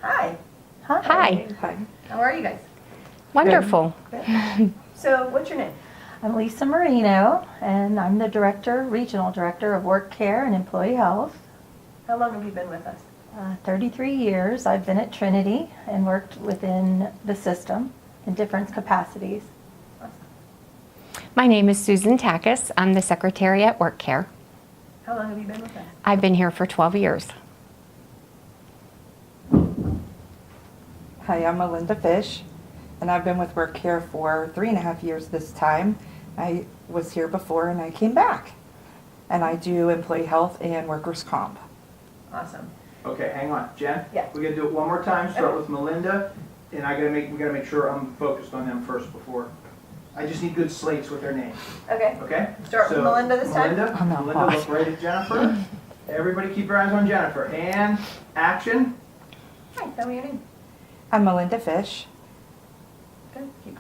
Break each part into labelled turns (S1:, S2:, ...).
S1: Hi.
S2: Hi.
S3: Hi.
S1: How are you guys?
S2: Wonderful.
S1: Good. So, what's your name?
S3: I'm Lisa Marino, and I'm the Regional Director of WorkCare and Employee Health.
S1: How long have you been with us?
S3: 33 years. I've been at Trinity and worked within the system in different capacities.
S1: Awesome.
S2: My name is Susan Takis. I'm the secretary at WorkCare.
S1: How long have you been with us?
S2: I've been here for 12 years.
S4: Hi, I'm Melinda Fish, and I've been with WorkCare for 3.5 years this time. I was here before and I came back. And I do employee health and workers' comp.
S1: Awesome.
S5: Okay, hang on, Jen.
S1: Yeah.
S5: We're gonna do it one more time. Start
S1: Okay.
S5: with Melinda, and we gotta make sure I'm focused on them first before. I just need good slates with their names.
S1: Okay.
S5: Okay.
S1: Start with Melinda this time?
S5: Melinda,
S4: Oh, no.
S5: Melinda, look right at Jennifer. Everybody, keep your eyes on Jennifer. And action.
S1: Hi. Tell me your name.
S4: I'm Melinda Fish.
S1: Good. Keep.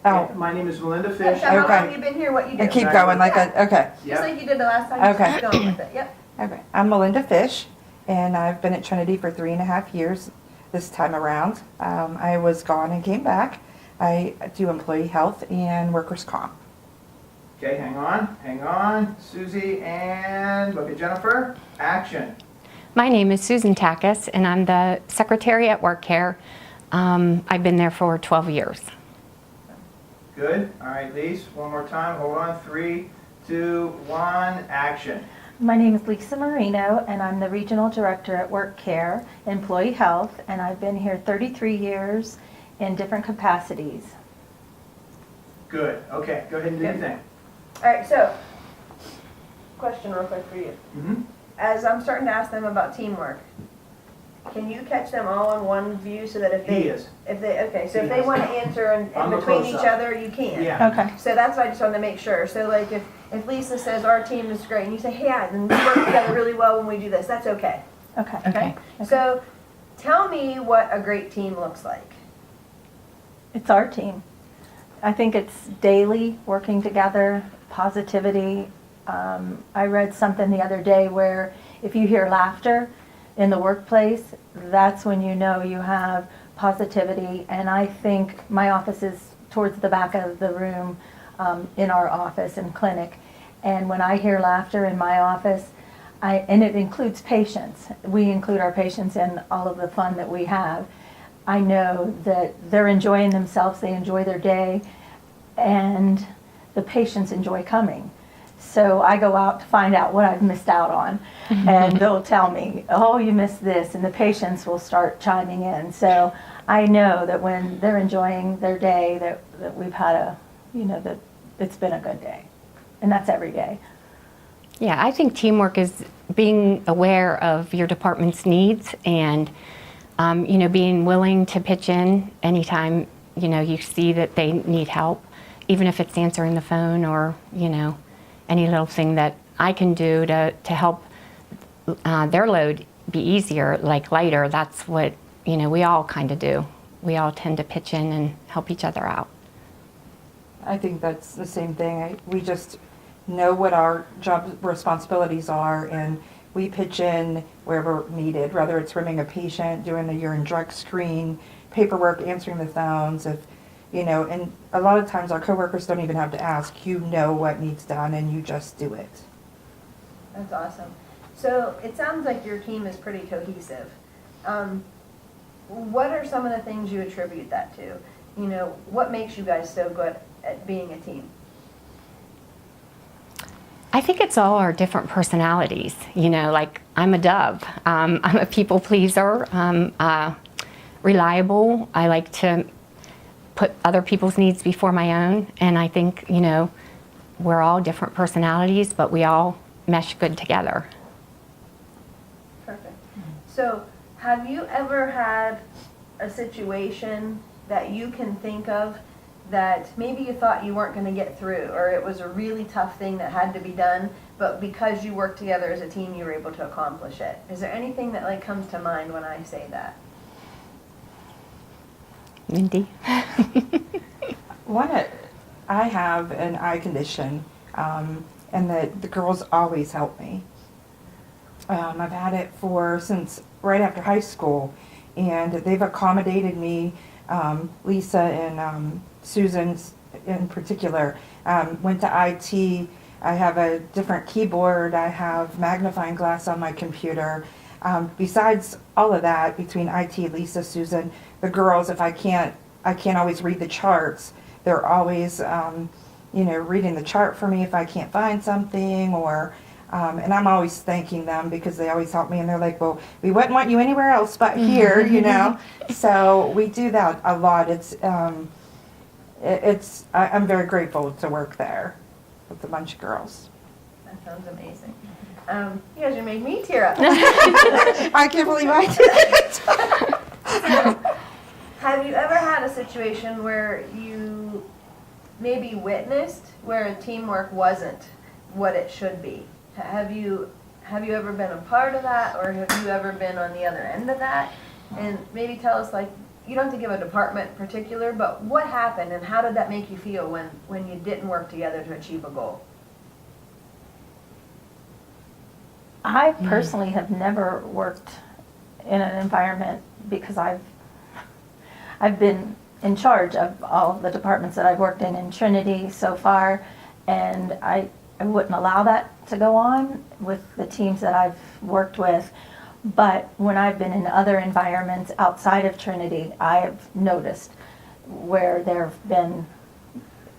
S4: Oh,
S5: My name is Melinda
S1: Yeah,
S5: Fish.
S1: so how long
S4: Okay.
S1: have you been here? What you do?
S4: and keep going like a, okay.
S1: Just
S5: Yep.
S1: like you did the last time.
S4: Okay.
S1: Just keep going with it. Yep.
S4: Okay, I'm Melinda Fish, and I've been at Trinity for 3.5 years this time around. I was gone and came back. I do employee health and workers' comp.
S5: Okay, hang on. Susie, and look at Jennifer. Action.
S2: My name is Susan Takis, and I'm the secretary at WorkCare. I've been there for 12 years.
S5: Good. All right, Lise, one more time. Hold on. 3, 2, 1, action.
S3: My name is Lisa Marino, and I'm the Regional Director at WorkCare Employee Health, and I've been here 33 years in different capacities.
S5: Good. Okay, go ahead and do your
S1: Good.
S5: thing.
S1: All right. So, question real quick for you.
S5: Mm-hmm.
S1: As I'm starting to ask them about teamwork, can you catch them all in one view so that if they,
S5: He is.
S1: if they, okay, so
S5: He
S1: if they
S5: is.
S1: want to answer in
S5: I'm a
S1: between each
S5: close-up.
S1: other, you can.
S5: Yeah.
S3: Okay.
S1: So that's what I just wanted to make sure. So like if Lisa says our team is great and you say, hey, yeah, then we work together really well when we do this, that's okay.
S3: Okay.
S2: Okay.
S1: So tell me what a great team looks like.
S3: It's our team. I think it's daily working together, positivity. I read something the other day where if you hear laughter in the workplace, that's when you know you have positivity. And I think my office is towards the back of the room in our office and clinic. And when I hear laughter in my office, and it includes patients. We include our patients in all of the fun that we have. I know that they're enjoying themselves, they enjoy their day, and the patients enjoy coming. So I go out to find out what I've missed out on, and they'll tell me, oh, you missed this, and the patients will start chiming in. So I know that when they're enjoying their day, that we've had that it's been a good day. And that's every day.
S2: Yeah, I think teamwork is being aware of your department's needs and, being willing to pitch in anytime, you see that they need help, even if it's answering the phone or, any little thing that I can do to help their load be easier, like lighter. That's what, we all kind of do. We all tend to pitch in and help each other out.
S4: I think that's the same thing. We just know what our job responsibilities are, and we pitch in wherever needed, whether it's rooming a patient, doing a urine drug screen, paperwork, answering the phones, and a lot of times our coworkers don't even have to ask. You know what needs done, and you just do it.
S1: That's awesome. So it sounds like your team is pretty cohesive. What are some of the things you attribute that to? What makes you guys so good at being a team?
S2: I think it's all our different personalities. Like I'm a dove. I'm a people pleaser. Reliable. I like to put other people's needs before my own. And I think, we're all different personalities, but we all mesh good together.
S1: Perfect. So have you ever had a situation that you can think of that maybe you thought you weren't going to get through, or it was a really tough thing that had to be done, but because you worked together as a team, you were able to accomplish it? Is there anything that comes to mind when I say that?
S2: Mindy?
S4: I have an eye condition, and the girls always help me. I've had it since right after high school, and they've accommodated me. Lisa and Susan in particular went to IT. I have a different keyboard. I have magnifying glass on my computer. Besides all of that, between IT, Lisa, Susan, the girls, if I can't always read the charts. They're always, reading the chart for me if I can't find something, or, and I'm always thanking them because they always help me, and they're like, well, we wouldn't want you anywhere else but here, So we do that a lot. I'm very grateful to work there with a bunch of girls.
S1: That sounds amazing. You guys are making me tear up.
S4: I can't believe I did it.
S1: Have you ever had a situation where you maybe witnessed where teamwork wasn't what it should be? Have you ever been a part of that, or have you ever been on the other end of that? And maybe tell us, like, you don't have to give a department in particular, but what happened and how did that make you feel when you didn't work together to achieve a goal?
S3: I personally have never worked in an environment because I've been in charge of all of the departments that I've worked in Trinity so far, and I wouldn't allow that to go on with the teams that I've worked with. But when I've been in other environments outside of Trinity, I have noticed where there have been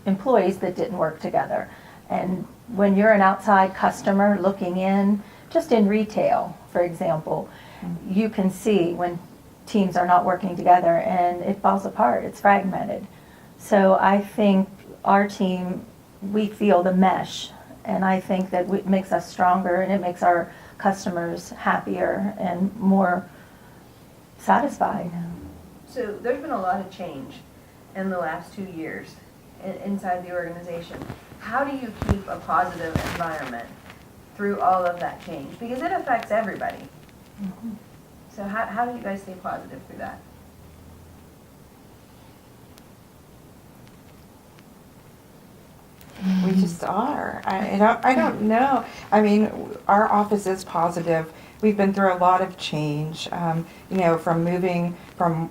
S3: employees that didn't work together. And when you're an outside customer looking in, just in retail, for example, you can see when teams are not working together and it falls apart, it's fragmented. So I think our team, we feel the mesh, and I think that it makes us stronger and it makes our customers happier and more satisfied.
S1: So there's been a lot of change in the last 2 years inside the organization. How do you keep a positive environment through all of that change? Because it affects everybody.
S3: Mm-hmm.
S1: So how do you guys stay positive through that?
S4: We just are. I don't know. I mean, our office is positive. We've been through a lot of change. From moving from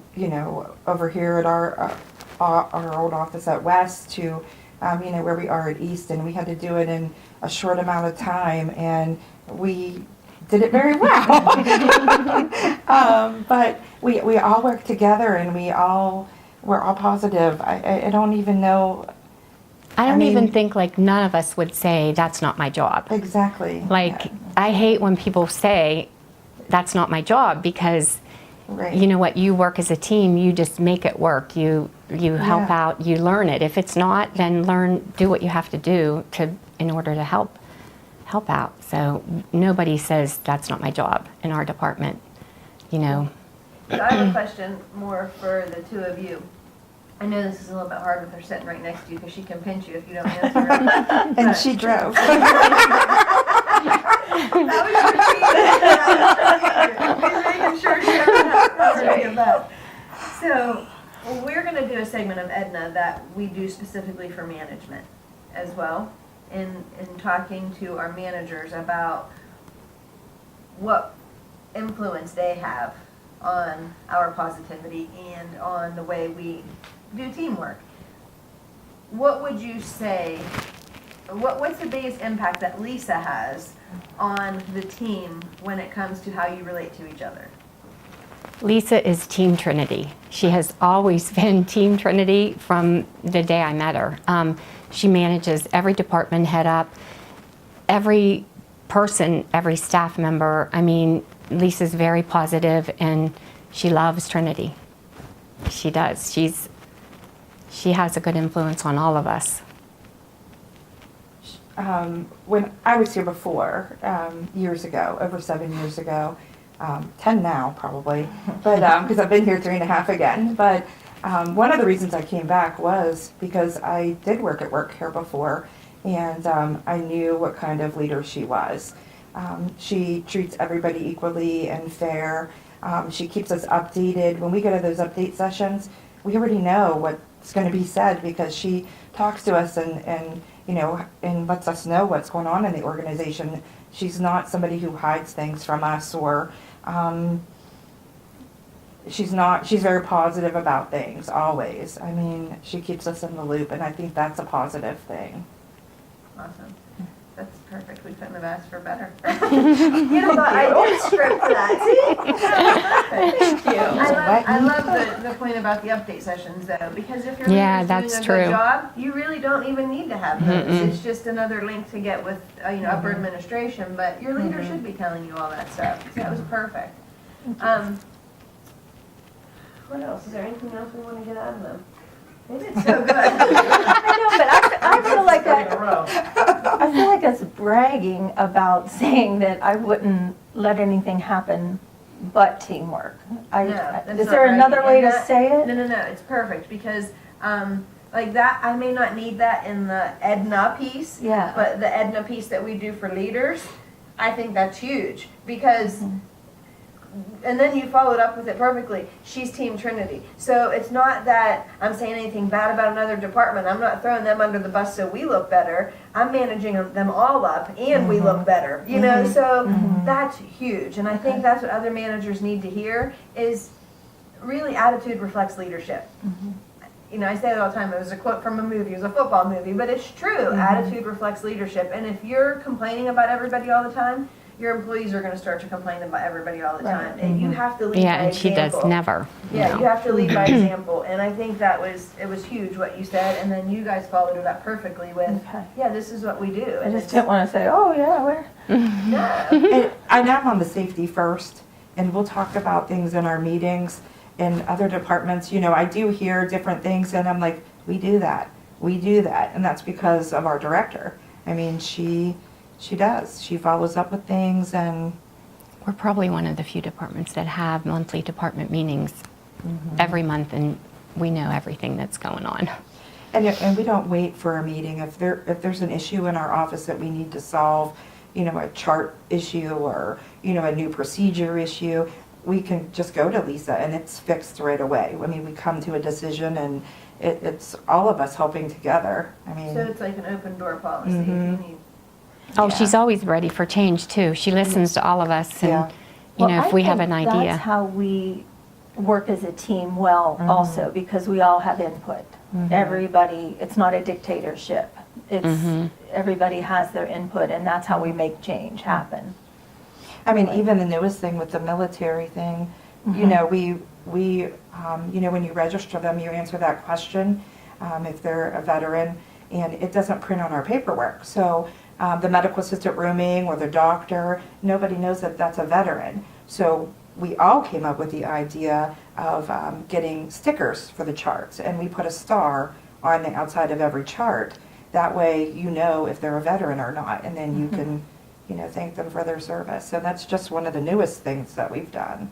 S4: over here at our old office at West to where we are at East, and we had to do it in a short amount of time, and we did it very well. But we all work together, and we're all positive. I don't even know.
S2: I don't
S4: mean,
S2: even think like none of us would say that's not my job.
S4: Exactly.
S2: Like,
S4: Yeah.
S2: I hate when people say that's not my job, because
S4: Right.
S2: you know what, you work as a team, you just make it work. You help
S4: Yeah.
S2: out, you learn it. If it's not, then do what you have to do in order to help out. So nobody says that's not my job in our department,
S1: So I have a question more for the two of you. I know this is a little bit hard with her sitting right next to you because she can pinch you if you don't answer her.
S4: And
S1: But-
S4: she drove.
S1: That was your team. He's making sure she doesn't have to give that. So we're going to do a segment of Edna that we do specifically for management as well, in talking to our managers about what influence they have on our positivity and on the way we do teamwork. What would you say, what's the biggest impact that Lisa has on the team when it comes to how you relate to each other?
S2: Lisa is Team Trinity. She has always been Team Trinity from the day I met her. She manages every department head up, every person, every staff member. I mean, Lisa's very positive, and she loves Trinity. She does. She has a good influence on all of us.
S4: When I was here before, years ago, over 7 years ago, 10 now probably, but because I've been here 3.5 again. But one of the reasons I came back was because I did work at WorkCare before, and I knew what kind of leader she was. She treats everybody equally and fair. She keeps us updated. When we go to those update sessions, we already know what's going to be said because she talks to us and lets us know what's going on in the organization. She's not somebody who hides things from us, or she's very positive about things, always. I mean, she keeps us in the loop, and I think that's a positive thing.
S1: Awesome. That's perfect. We couldn't have asked for better. You know, I did script that. See? Thank you. I love the point about the update sessions, though, because if your
S2: Yeah,
S1: leader's
S2: that's
S1: doing a
S2: true.
S1: good job, you really don't even need to have those. It's just another link to get with, upper administration, but your leader should be telling you all that stuff. So that was perfect. What else? Is there anything else we want to get out of them? They did so good.
S3: I know, but I feel like
S5: In a
S3: that.
S5: row.
S3: I feel like that's bragging about saying that I wouldn't let anything happen but teamwork.
S1: No, that's
S3: Is
S1: not
S3: there
S1: right.
S3: another way
S1: And
S3: to
S1: that-
S3: say it?
S1: No, it's perfect because, like that, I may not need that in the Edna piece.
S3: Yeah.
S1: But the Edna piece that we do for leaders, I think that's huge because, and then you followed up with it perfectly. She's Team Trinity. So it's not that I'm saying anything bad about another department. I'm not throwing them under the bus so we look better. I'm managing them all up and we look better, you know? So that's huge. And I think that's what other managers need to hear is really attitude reflects leadership. You know, I say it all the time. It was a quote from a movie. It was a football movie, but it's true. Attitude reflects leadership. And if you're complaining about everybody all the time, your employees are going to start to complain about everybody all the time. And you have to lead
S2: Yeah,
S1: by
S2: and she does
S1: example.
S2: never.
S1: Yeah,
S2: No.
S1: you have to lead by example. And I think it was huge what you said. And then you guys followed it up perfectly with,
S3: Okay.
S1: yeah, this is what we do.
S3: I
S1: And
S3: just
S1: it's,
S3: didn't want to say, oh, yeah, we're.
S1: no.
S4: And I know I'm on the safety first, and we'll talk about things in our meetings in other departments. You know, I do hear different things, and I'm like, we do that, and that's because of our director. I mean, she does. She follows up with things, and
S2: We're probably one of the few departments that have monthly department meetings every month, and we know everything that's going on.
S4: and we don't wait for a meeting. If there's an issue in our office that we need to solve, you know, a chart issue or, you know, a new procedure issue, we can just go to Lisa and it's fixed right away. I mean, we come to a decision and it's all of us helping together. I mean,
S1: So it's like an open door policy. If you need
S2: Oh,
S4: Yeah.
S2: she's always ready for change, too. She listens to all of us, and,
S4: Yeah.
S2: you know,
S3: Well,
S2: if we have
S3: I
S2: an
S3: think
S2: idea.
S3: That's how we work as a team well also, because we all have input. Everybody, it's not a dictatorship. It's, everybody has their input, and that's how we make change happen.
S4: I mean, even the newest thing with the military thing, you know, we you know, when you register them, you answer that question, if they're a veteran, and it doesn't print on our paperwork. So the medical assistant rooming or the doctor, nobody knows that that's a veteran. So we all came up with the idea of getting stickers for the charts, and we put a star on the outside of every chart. That way you know if they're a veteran or not, and then you can, you know, thank them for their service. So that's just one of the newest things that we've done.